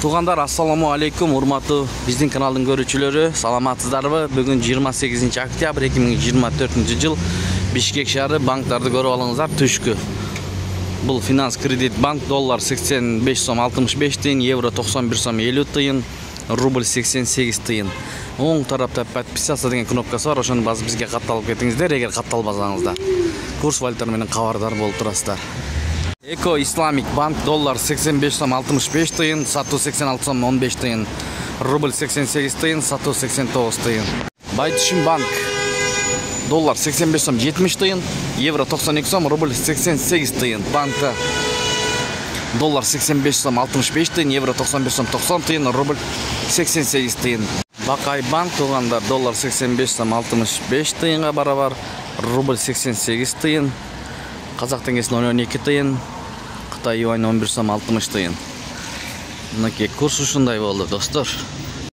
Тугандар, ассаламу алейкум, урматтуу биздин каналдын көрүүчүлөрү, саламатсыздарбы? Бүгүн 28 октябрь 2024 жыл Бишкек шаары, банктарды көрүп алыңыздар. Түшкү. Бул Финанс Кредит банк, доллар 85 сом 65 тыйын, евро 91 сом 50 тыйын, рубль 88 тыйын. Оң тарапта подписаться деген кнопкасы бар, ошону басып бизге катталып кетиңиздер, эгер катталбасаңыздар. Курс валюталар менен кабардар болуп турасыздар. Эко Исламик банк, доллар 85 сом 65 тыйын, сатуу 86 сом 15 тыйын, рубль 88 тыйын, сатуу 89 тыйын. Байтүшүн банк, доллар 85 сом 70 тыйын, евро 92 сом, рубль 88 тыйын. Банкта доллар 85 сом 65 тыйын, евро 91 сом 90 тыйын, рубль 88 тыйын. Бакай банк, тугандар, доллар 85 сом 65 тыйынга барабар, рубль 88 тыйын, Казак теңгесинин 12 тыйын, Кытай юань 11 сом 60 тыйын. Мынакей курс ушундай болду, достор.